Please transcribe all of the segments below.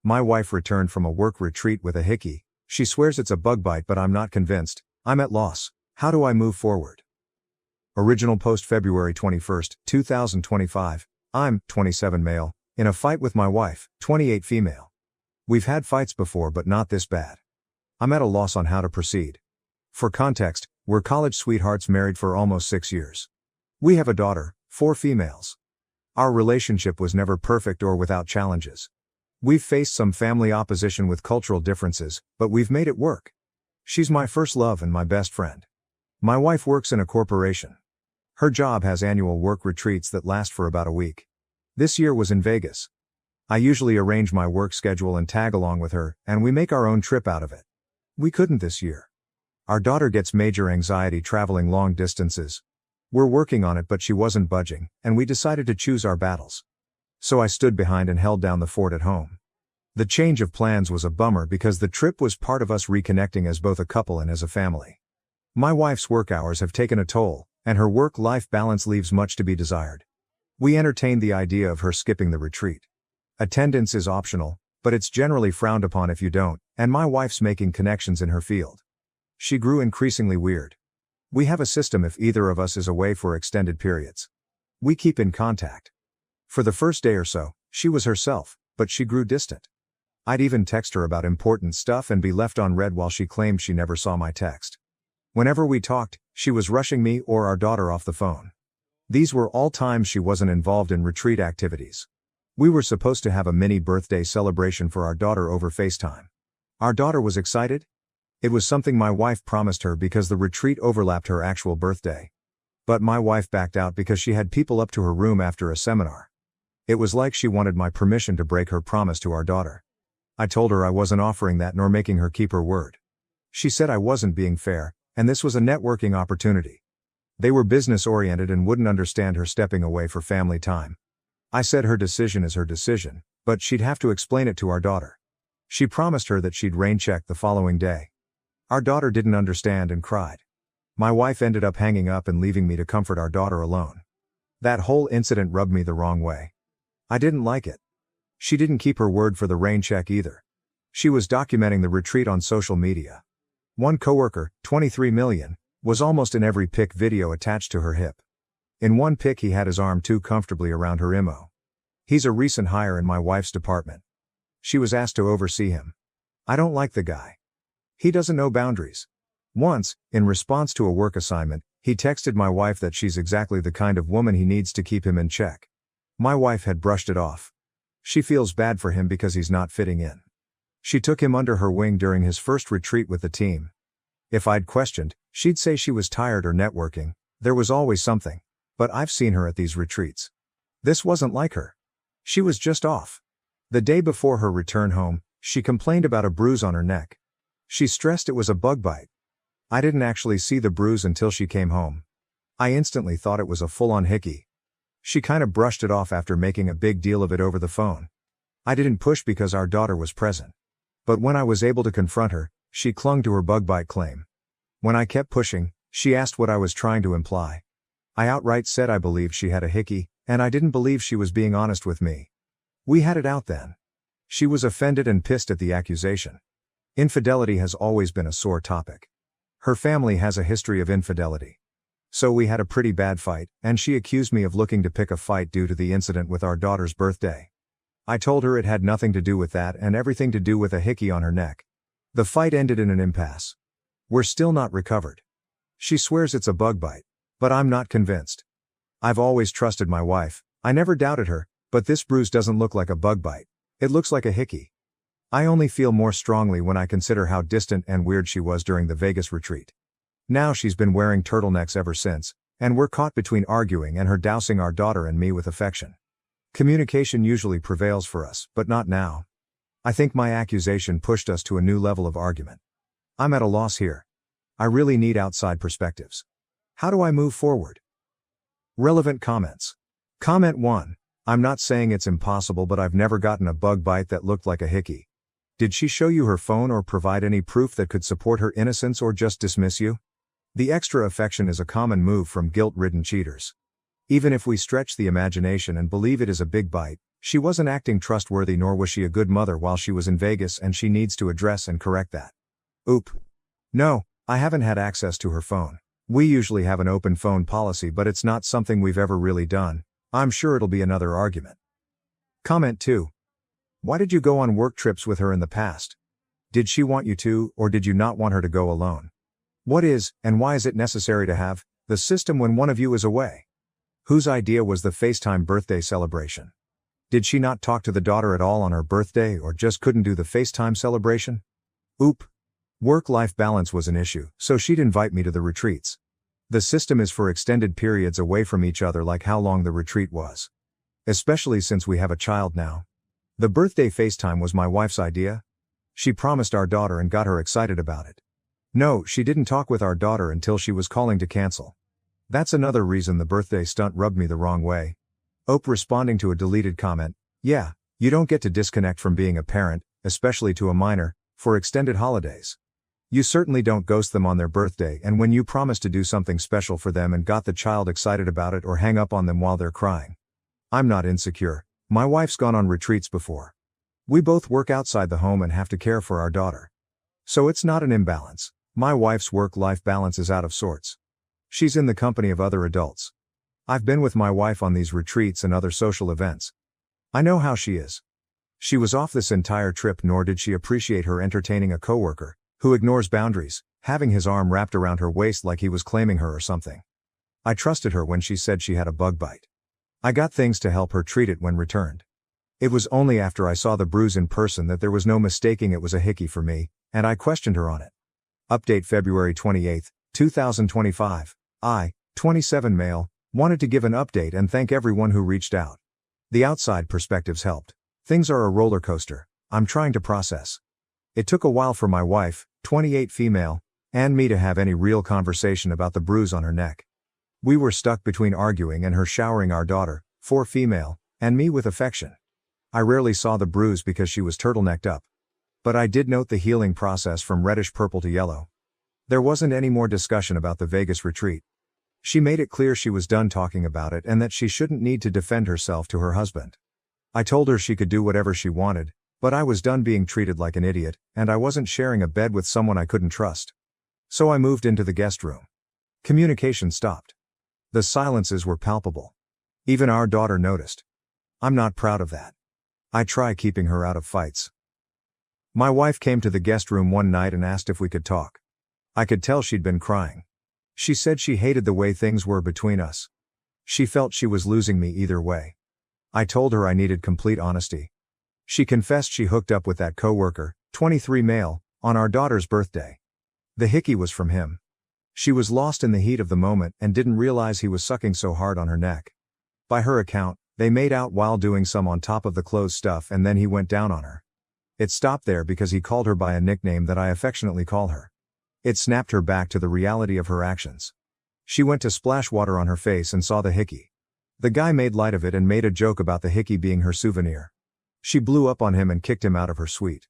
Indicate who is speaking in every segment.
Speaker 1: My wife returned from a work retreat with a hickey. She swears it's a bug bite, but I'm not convinced. I'm at loss. How do I move forward? Original post February 21, 2025. I'm 27 male, in a fight with my wife, 28 female. We've had fights before, but not this bad. I'm at a loss on how to proceed. For context, we're college sweethearts married for almost 6 years. We have a daughter, 4 females. Our relationship was never perfect or without challenges. We've faced some family opposition with cultural differences, but we've made it work. She's my first love and my best friend. My wife works in a corporation. Her job has annual work retreats that last for about a week. This year was in Vegas. I usually arrange my work schedule and tag along with her, and we make our own trip out of it. We couldn't this year. Our daughter gets major anxiety traveling long distances. We're working on it, but she wasn't budging, and we decided to choose our battles. So I stood behind and held down the fort at home. The change of plans was a bummer because the trip was part of us reconnecting as both a couple and as a family. My wife's work hours have taken a toll, and her work-life balance leaves much to be desired. We entertained the idea of her skipping the retreat. Attendance is optional, but it's generally frowned upon if you don't, and my wife's making connections in her field. She grew increasingly weird. We have a system if either of us is away for extended periods. We keep in contact. For the first day or so, she was herself, but she grew distant. I'd even text her about important stuff and be left on read while she claimed she never saw my text. Whenever we talked, she was rushing me or our daughter off the phone. These were all times she wasn't involved in retreat activities. We were supposed to have a mini birthday celebration for our daughter over FaceTime. Our daughter was excited. It was something my wife promised her because the retreat overlapped her actual birthday. But my wife backed out because she had people up to her room after a seminar. It was like she wanted my permission to break her promise to our daughter. I told her I wasn't offering that nor making her keep her word. She said I wasn't being fair, and this was a networking opportunity. They were business-oriented and wouldn't understand her stepping away for family time. I said her decision is her decision, but she'd have to explain it to our daughter. She promised her that she'd rain-check the following day. Our daughter didn't understand and cried. My wife ended up hanging up and leaving me to comfort our daughter alone. That whole incident rubbed me the wrong way. I didn't like it. She didn't keep her word for the rain check either. She was documenting the retreat on social media. One coworker, 23 million, was almost in every pic video attached to her hip. In one pic he had his arm too comfortably around her immo. He's a recent hire in my wife's department. She was asked to oversee him. I don't like the guy. He doesn't know boundaries. Once, in response to a work assignment, he texted my wife that she's exactly the kind of woman he needs to keep him in check. My wife had brushed it off. She feels bad for him because he's not fitting in. She took him under her wing during his first retreat with the team. If I'd questioned, she'd say she was tired or networking. There was always something. But I've seen her at these retreats. This wasn't like her. She was just off. The day before her return home, she complained about a bruise on her neck. She stressed it was a bug bite. I didn't actually see the bruise until she came home. I instantly thought it was a full-on hickey. She kind of brushed it off after making a big deal of it over the phone. I didn't push because our daughter was present. But when I was able to confront her, she clung to her bug bite claim. When I kept pushing, she asked what I was trying to imply. I outright said I believed she had a hickey, and I didn't believe she was being honest with me. We had it out then. She was offended and pissed at the accusation. Infidelity has always been a sore topic. Her family has a history of infidelity. So we had a pretty bad fight, and she accused me of looking to pick a fight due to the incident with our daughter's birthday. I told her it had nothing to do with that and everything to do with a hickey on her neck. The fight ended in an impasse. We're still not recovered. She swears it's a bug bite, but I'm not convinced. I've always trusted my wife. I never doubted her, but this bruise doesn't look like a bug bite. It looks like a hickey. I only feel more strongly when I consider how distant and weird she was during the Vegas retreat. Now she's been wearing turtlenecks ever since, and we're caught between arguing and her dousing our daughter and me with affection. Communication usually prevails for us, but not now. I think my accusation pushed us to a new level of argument. I'm at a loss here. I really need outside perspectives. How do I move forward? Relevant comments. Comment 1. I'm not saying it's impossible, but I've never gotten a bug bite that looked like a hickey. Did she show you her phone or provide any proof that could support her innocence or just dismiss you? The extra affection is a common move from guilt-ridden cheaters. Even if we stretch the imagination and believe it is a big bite, She wasn't acting trustworthy, nor was she a good mother while she was in Vegas, and she needs to address and correct that. Oop. No, I haven't had access to her phone. We usually have an open phone policy, but it's not something we've ever really done. I'm sure it'll be another argument. Comment 2. Why did you go on work trips with her in the past? Did she want you to, or did you not want her to go alone? What is, and why is it necessary to have, the system when one of you is away? Whose idea was the FaceTime birthday celebration? Did she not talk to the daughter at all on her birthday, or just couldn't do the FaceTime celebration? Oop. Work-life balance was an issue, so she'd invite me to the retreats. The system is for extended periods away from each other, like how long the retreat was. Especially since we have a child now. The birthday FaceTime was my wife's idea. She promised our daughter and got her excited about it. No, she didn't talk with our daughter until she was calling to cancel. That's another reason the birthday stunt rubbed me the wrong way. Ope responding to a deleted comment, yeah, you don't get to disconnect from being a parent, especially to a minor, for extended holidays. You certainly don't ghost them on their birthday, and when you promise to do something special for them and got the child excited about it, or hang up on them while they're crying. I'm not insecure. My wife's gone on retreats before. We both work outside the home and have to care for our daughter. So it's not an imbalance. My wife's work-life balance is out of sorts. She's in the company of other adults. I've been with my wife on these retreats and other social events. I know how she is. She was off this entire trip, nor did she appreciate her entertaining a coworker who ignores boundaries, having his arm wrapped around her waist like he was claiming her or something. I trusted her when she said she had a bug bite. I got things to help her treat it when returned. It was only after I saw the bruise in person that there was no mistaking it was a hickey for me, and I questioned her on it. Update February 28, 2025. I, 27 male, wanted to give an update and thank everyone who reached out. The outside perspectives helped. Things are a roller coaster. I'm trying to process. It took a while for my wife, 28 female, and me to have any real conversation about the bruise on her neck. We were stuck between arguing and her showering our daughter, 4 female, and me with affection. I rarely saw the bruise because she was turtlenecked up. But I did note the healing process from reddish purple to yellow. There wasn't any more discussion about the Vegas retreat. She made it clear she was done talking about it and that she shouldn't need to defend herself to her husband. I told her she could do whatever she wanted, but I was done being treated like an idiot, and I wasn't sharing a bed with someone I couldn't trust. So I moved into the guest room. Communication stopped. The silences were palpable. Even our daughter noticed. I'm not proud of that. I try keeping her out of fights. My wife came to the guest room one night and asked if we could talk. I could tell she'd been crying. She said she hated the way things were between us. She felt she was losing me either way. I told her I needed complete honesty. She confessed she hooked up with that coworker, 23 male, on our daughter's birthday. The hickey was from him. She was lost in the heat of the moment and didn't realize he was sucking so hard on her neck. By her account, they made out while doing some on top of the clothes stuff, and then he went down on her. It stopped there because he called her by a nickname that I affectionately call her. It snapped her back to the reality of her actions. She went to splash water on her face and saw the hickey. The guy made light of it and made a joke about the hickey being her souvenir. She blew up on him and kicked him out of her suite.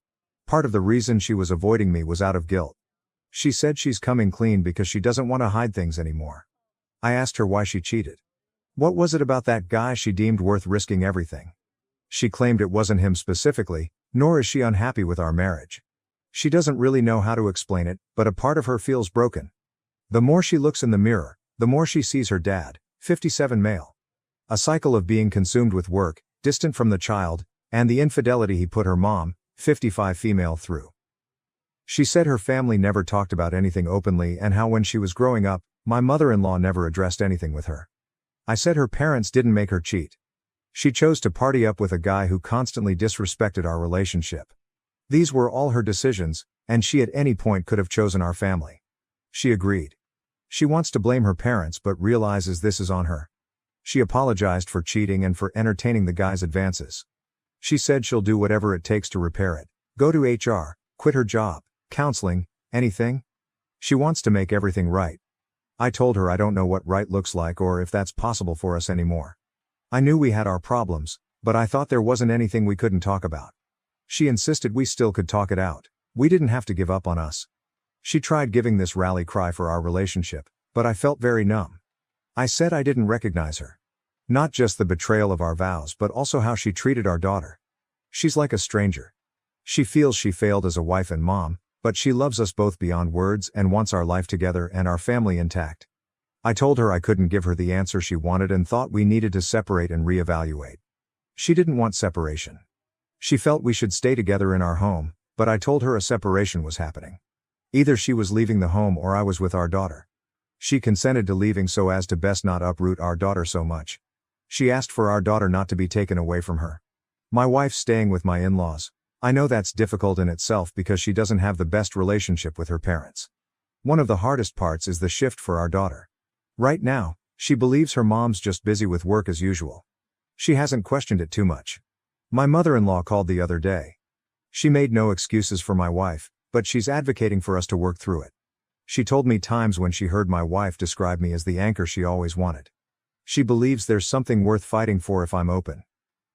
Speaker 1: Part of the reason she was avoiding me was out of guilt. She said she's coming clean because she doesn't want to hide things anymore. I asked her why she cheated. What was it about that guy she deemed worth risking everything? She claimed it wasn't him specifically, nor is she unhappy with our marriage. She doesn't really know how to explain it, but a part of her feels broken. The more she looks in the mirror, the more she sees her dad, 57 male. A cycle of being consumed with work, distant from the child, and the infidelity he put her mom, 55 female, through. She said her family never talked about anything openly and how when she was growing up, my mother-in-law never addressed anything with her. I said her parents didn't make her cheat. She chose to party up with a guy who constantly disrespected our relationship. These were all her decisions, and she at any point could have chosen our family. She agreed. She wants to blame her parents but realizes this is on her. She apologized for cheating and for entertaining the guy's advances. She said she'll do whatever it takes to repair it, go to HR, quit her job, counseling, anything. She wants to make everything right. I told her I don't know what right looks like or if that's possible for us anymore. I knew we had our problems, but I thought there wasn't anything we couldn't talk about. She insisted we still could talk it out. We didn't have to give up on us. She tried giving this rally cry for our relationship, but I felt very numb. I said I didn't recognize her. Not just the betrayal of our vows but also how she treated our daughter. She's like a stranger. She feels she failed as a wife and mom, but she loves us both beyond words and wants our life together and our family intact. I told her I couldn't give her the answer she wanted and thought we needed to separate and reevaluate. She didn't want separation. She felt we should stay together in our home, but I told her a separation was happening. Either she was leaving the home or I was with our daughter. She consented to leaving so as to best not uproot our daughter so much. She asked for our daughter not to be taken away from her. My wife's staying with my in-laws. I know that's difficult in itself because she doesn't have the best relationship with her parents. One of the hardest parts is the shift for our daughter. Right now, she believes her mom's just busy with work as usual. She hasn't questioned it too much. My mother-in-law called the other day. She made no excuses for my wife, but she's advocating for us to work through it. She told me times when she heard my wife describe me as the anchor she always wanted. She believes there's something worth fighting for if I'm open.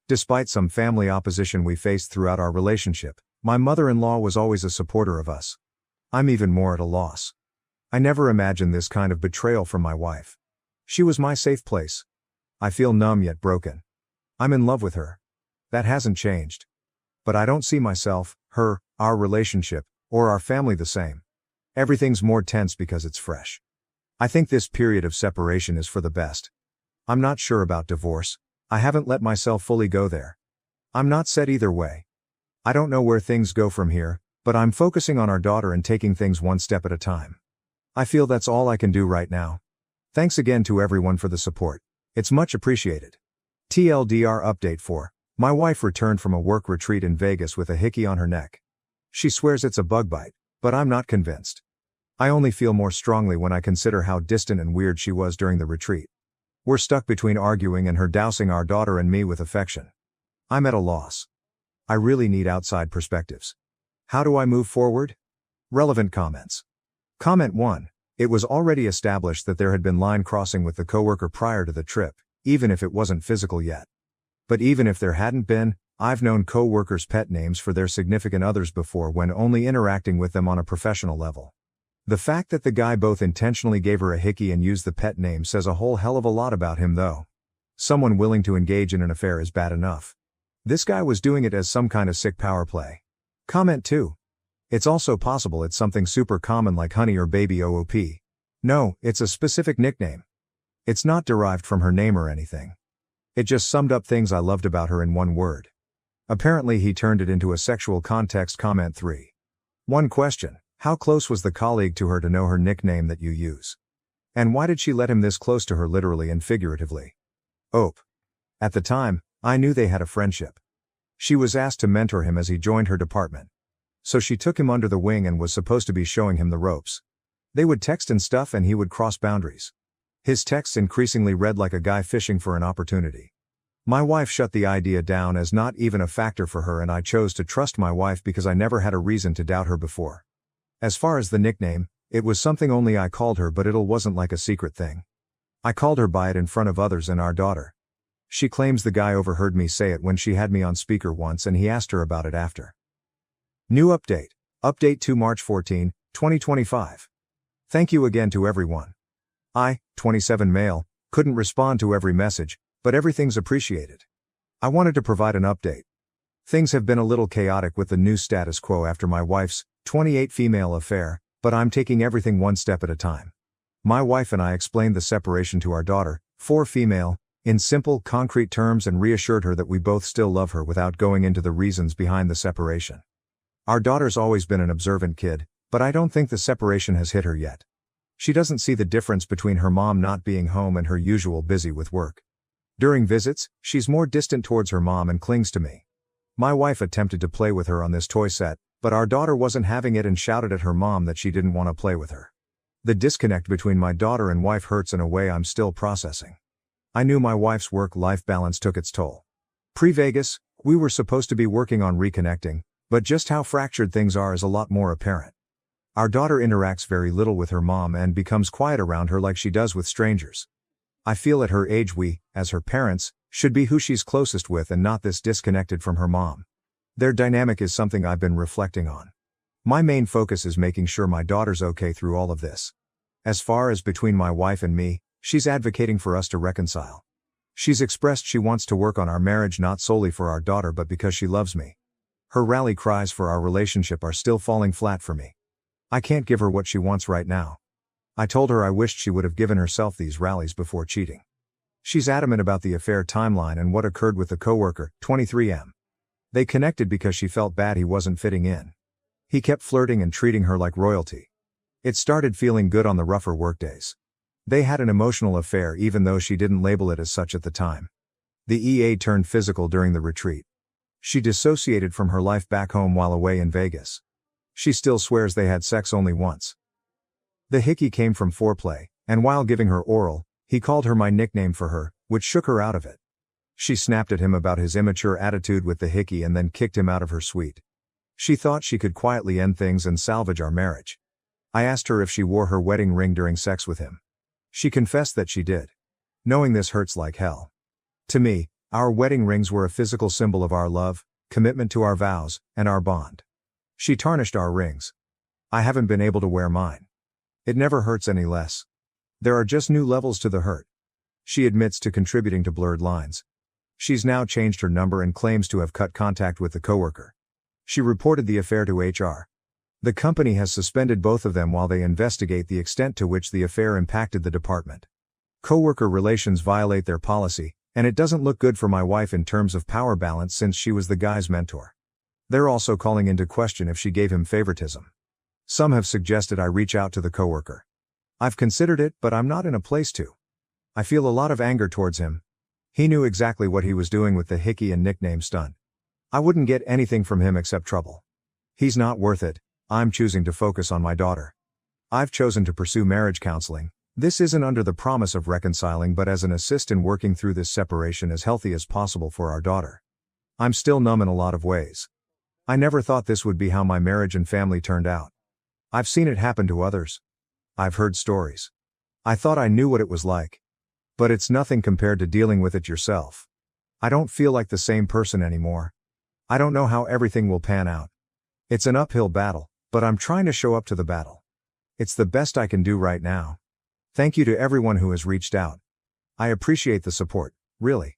Speaker 1: Despite some family opposition we faced throughout our relationship, my mother-in-law was always a supporter of us. I'm even more at a loss. I never imagined this kind of betrayal from my wife. She was my safe place. I feel numb yet broken. I'm in love with her. That hasn't changed. But I don't see myself, her, our relationship, or our family the same. Everything's more tense because it's fresh. I think this period of separation is for the best. I'm not sure about divorce. I haven't let myself fully go there. I'm not set either way. I don't know where things go from here, but I'm focusing on our daughter and taking things one step at a time. I feel that's all I can do right now. Thanks again to everyone for the support. It's much appreciated. TLDR update 4. My wife returned from a work retreat in Vegas with a hickey on her neck. She swears it's a bug bite, but I'm not convinced. I only feel more strongly when I consider how distant and weird she was during the retreat. We're stuck between arguing and her dousing our daughter and me with affection. I'm at a loss. I really need outside perspectives. How do I move forward? Relevant comments. Comment 1. It was already established that there had been line crossing with the coworker prior to the trip, even if it wasn't physical yet. But even if there hadn't been, I've known coworkers' pet names for their significant others before when only interacting with them on a professional level. The fact that the guy both intentionally gave her a hickey and used the pet name says a whole hell of a lot about him though. Someone willing to engage in an affair is bad enough. This guy was doing it as some kind of sick power play. Comment 2. It's also possible it's something super common like honey or baby OOP. No, it's a specific nickname. It's not derived from her name or anything. It just summed up things I loved about her in one word. Apparently he turned it into a sexual context. Comment 3. One question. How close was the colleague to her to know her nickname that you use? And why did she let him this close to her literally and figuratively? Ope. At the time, I knew they had a friendship. She was asked to mentor him as he joined her department. So she took him under the wing and was supposed to be showing him the ropes. They would text and stuff and he would cross boundaries. His texts increasingly read like a guy fishing for an opportunity. My wife shut the idea down as not even a factor for her and I chose to trust my wife because I never had a reason to doubt her before. As far as the nickname, it was something only I called her but it wasn't like a secret thing. I called her by it in front of others and our daughter. She claims the guy overheard me say it when she had me on speaker once and he asked her about it after. New update. Update to March 14, 2025. Thank you again to everyone. I, 27 male, couldn't respond to every message, but everything's appreciated. I wanted to provide an update. Things have been a little chaotic with the new status quo after my wife's 28 female affair, but I'm taking everything one step at a time. My wife and I explained the separation to our daughter, 4 female, in simple, concrete terms and reassured her that we both still love her without going into the reasons behind the separation. Our daughter's always been an observant kid, but I don't think the separation has hit her yet. She doesn't see the difference between her mom not being home and her usual busy with work. During visits, she's more distant towards her mom and clings to me. My wife attempted to play with her on this toy set, but our daughter wasn't having it and shouted at her mom that she didn't want to play with her. The disconnect between my daughter and wife hurts in a way I'm still processing. I knew my wife's work-life balance took its toll. Pre-Vegas, we were supposed to be working on reconnecting, but just how fractured things are is a lot more apparent. Our daughter interacts very little with her mom and becomes quiet around her like she does with strangers. I feel at her age we, as her parents, should be who she's closest with and not this disconnected from her mom. Their dynamic is something I've been reflecting on. My main focus is making sure my daughter's okay through all of this. As far as between my wife and me, she's advocating for us to reconcile. She's expressed she wants to work on our marriage not solely for our daughter but because she loves me. Her rally cries for our relationship are still falling flat for me. I can't give her what she wants right now. I told her I wished she would have given herself these rallies before cheating. She's adamant about the affair timeline and what occurred with the coworker, 23M. They connected because she felt bad he wasn't fitting in. He kept flirting and treating her like royalty. It started feeling good on the rougher workdays. They had an emotional affair even though she didn't label it as such at the time. The EA turned physical during the retreat. She dissociated from her life back home while away in Vegas. She still swears they had sex only once. The hickey came from foreplay, and while giving her oral, he called her my nickname for her, which shook her out of it. She snapped at him about his immature attitude with the hickey and then kicked him out of her suite. She thought she could quietly end things and salvage our marriage. I asked her if she wore her wedding ring during sex with him. She confessed that she did. Knowing this hurts like hell. To me, our wedding rings were a physical symbol of our love, commitment to our vows, and our bond. She tarnished our rings. I haven't been able to wear mine. It never hurts any less. There are just new levels to the hurt. She admits to contributing to blurred lines. She's now changed her number and claims to have cut contact with the coworker. She reported the affair to HR. The company has suspended both of them while they investigate the extent to which the affair impacted the department. Coworker relations violate their policy, and it doesn't look good for my wife in terms of power balance since she was the guy's mentor. They're also calling into question if she gave him favoritism. Some have suggested I reach out to the coworker. I've considered it, but I'm not in a place to. I feel a lot of anger towards him. He knew exactly what he was doing with the hickey and nickname stunt. I wouldn't get anything from him except trouble. He's not worth it. I'm choosing to focus on my daughter. I've chosen to pursue marriage counseling. This isn't under the promise of reconciling but as an assist in working through this separation as healthy as possible for our daughter. I'm still numb in a lot of ways. I never thought this would be how my marriage and family turned out. I've seen it happen to others. I've heard stories. I thought I knew what it was like. But it's nothing compared to dealing with it yourself. I don't feel like the same person anymore. I don't know how everything will pan out. It's an uphill battle, but I'm trying to show up to the battle. It's the best I can do right now. Thank you to everyone who has reached out. I appreciate the support, really.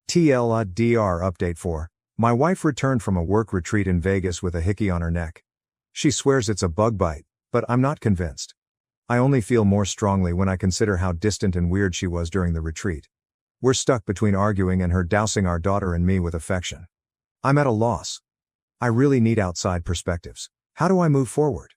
Speaker 1: TLDR update 4. My wife returned from a work retreat in Vegas with a hickey on her neck. She swears it's a bug bite, but I'm not convinced. I only feel more strongly when I consider how distant and weird she was during the retreat. We're stuck between arguing and her dousing our daughter and me with affection. I'm at a loss. I really need outside perspectives. How do I move forward?